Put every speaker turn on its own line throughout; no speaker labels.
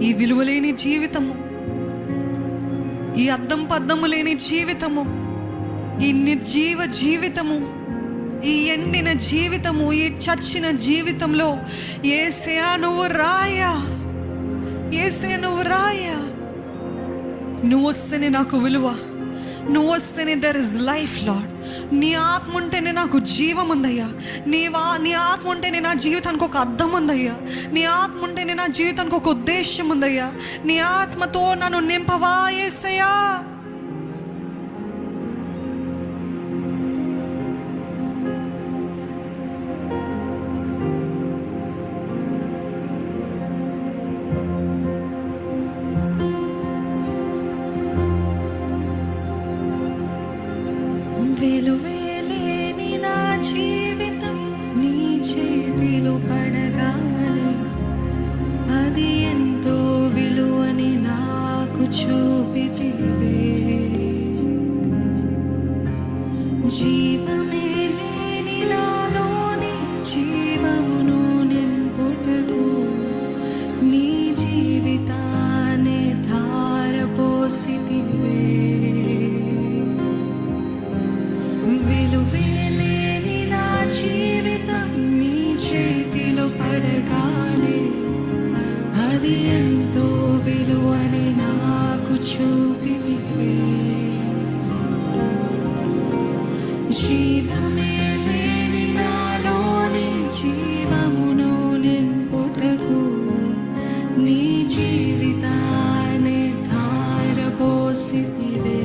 ఈ విలువలేని జీవితము, ఈ అద్దం పద్దము లేని జీవితము, ఈ నిర్జీవ జీవితము, ఈ ఎండిన జీవితము, ఈ చచ్చిన జీవితంలో యేసయ్యా నువ్వు రాయా, యేసయ్యా నువ్వు రాయా. నువ్వు వస్తేనే నాకు విలువ, నువ్వు వస్తేనే దెర్ ఇస్ లైఫ్ లార్డ్. నీ ఆత్మ ఉంటేనే నాకు జీవం ఉందయ్యా. నీ ఆత్మ ఉంటేనే నా జీవితానికి ఒక అర్థం ఉందయ్యా. నీ ఆత్మ ఉంటేనే నా జీవితానికి ఒక ఉద్దేశం ఉందయ్యా. నీ ఆత్మతో నన్ను నింపవా యేసయ్యా. వెలువేలేని నా జీవితం నీ చేతిలో పడగానే అది ఎంతో విలువని నాకు చూపితివే. జీవమే లేని నాలోని జీవమును నింపుటకు నీ జీవితాన్ని ధారపోసితివే. విలువేలేని నా జీవితం నీ చేతిలో పడగానే అది ఎంతో విలువని నాకు చూపితివే. జీవమే లేని నాలోని జీవమును నింపుటకు నీ జీవితాన్ని ధారపోసితివే.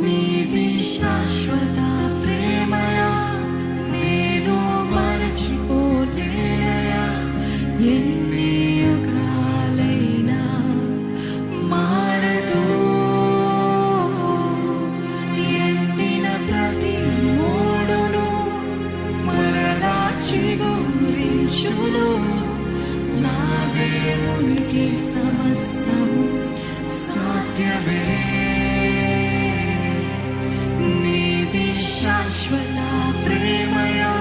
నీది శాశ్వత ప్రేమయా, నేను మరచిపోలేనయా. ఎన్ని యుగాలైనా మారదు. ఎండిన ప్రతి మూడును మరలా చిగురించును. నా దేవునికి సమస్తము సాధ్యమే. నీది శాశ్వత ప్రేమయా,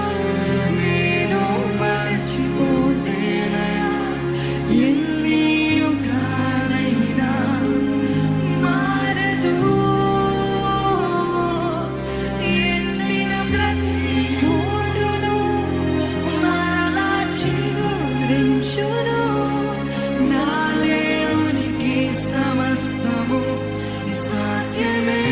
నేను మరచిపోలేనయా. ఎన్ని యుగాలైనా మారదు. ఎండిన ప్రతి మూడును మరలా చిగురించును. నా దేవునికి సమస్తము సాధ్యమే.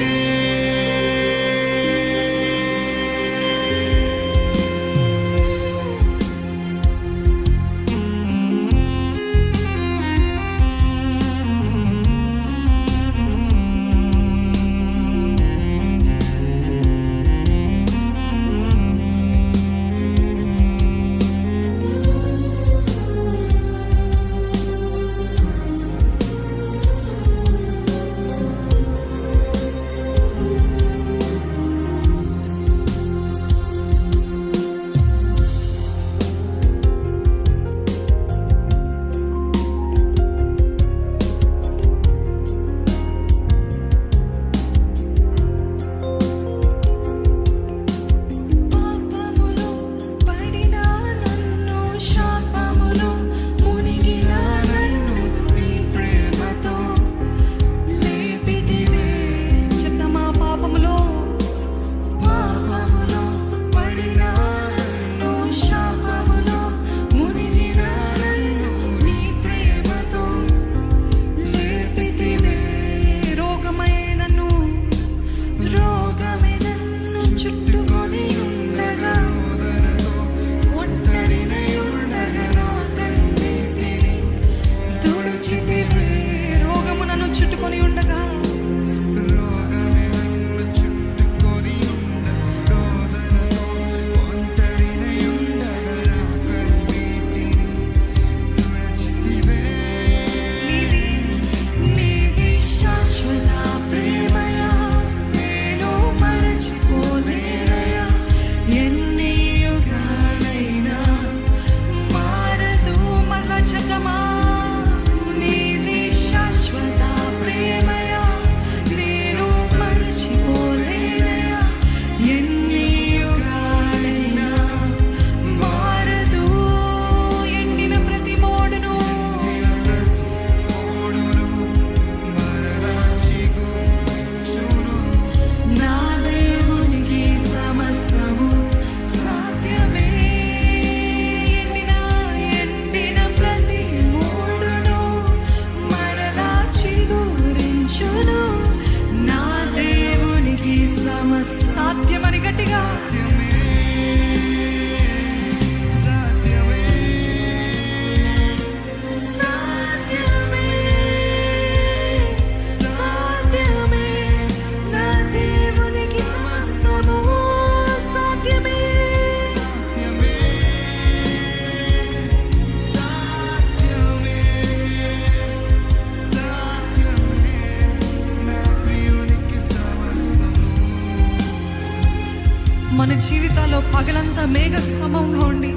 జీవితంలో పగలంతా మేఘ స్తంభంగా ఉండి,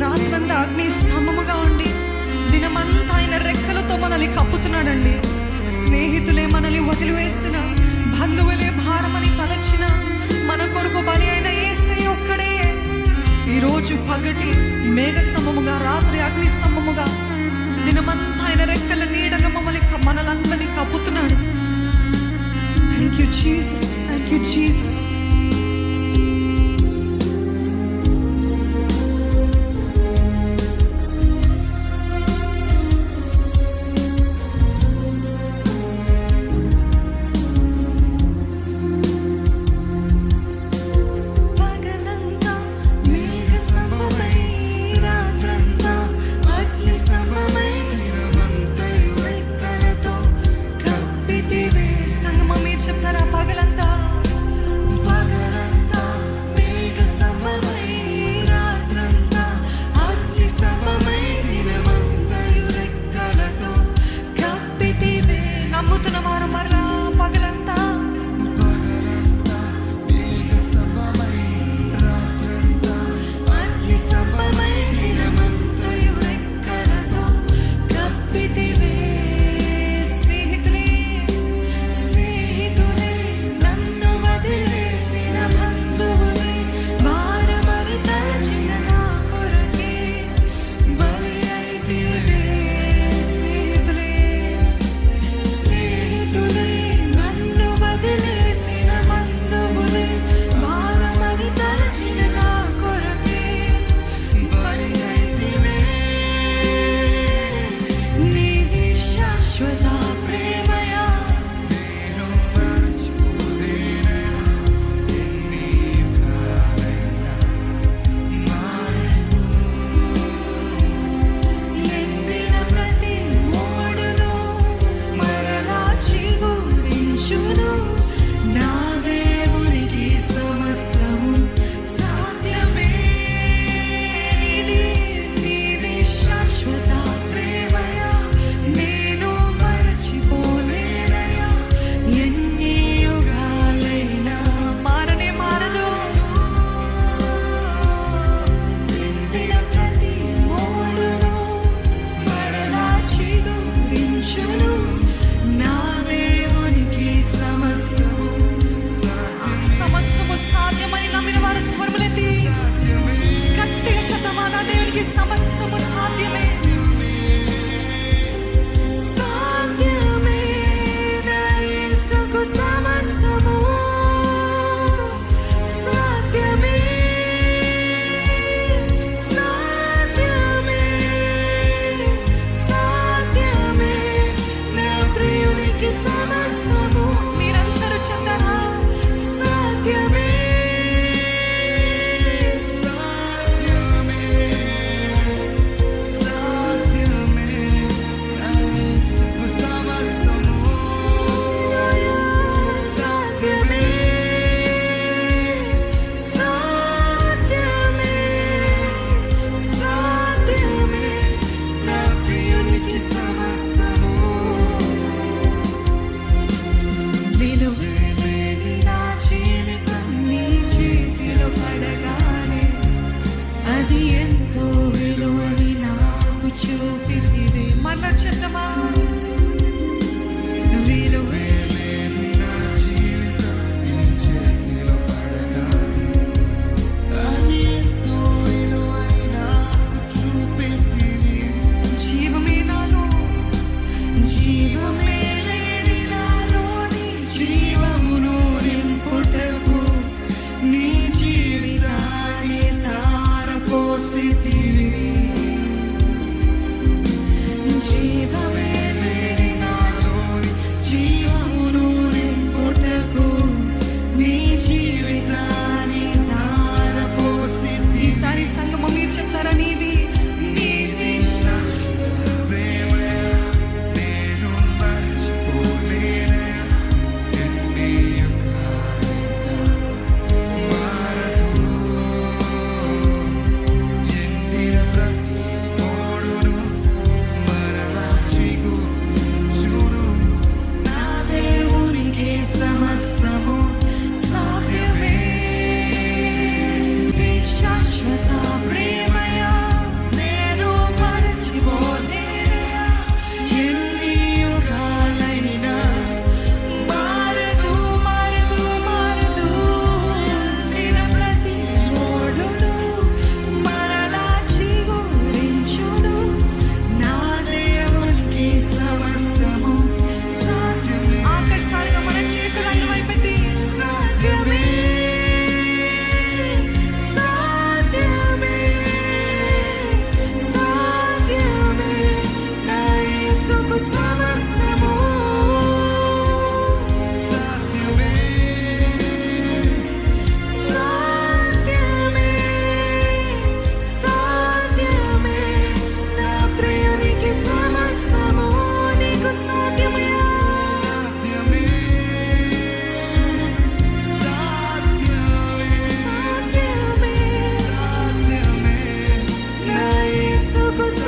రాత్రంతా అగ్ని స్తంభముగా ఉండి, దినమంతా ఆయన రెక్కలతో మనల్ని కప్పుతున్నాడండి. స్నేహితులే మనల్ని వదిలివేసిన, బంధువులే భారమని తలచిన, మన కొరకు బలి అయిన యేసయ్య ఒక్కడే ఈరోజు పగటి మేఘ స్తంభముగా, రాత్రి అగ్ని స్తంభముగా, దినమంతా ఆయన రెక్కల నీడను మనలందరినీ కప్పుతున్నాడు. Thank you Jesus, thank you Jesus. చెప్తారా? పగలంతా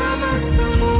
సమస్తము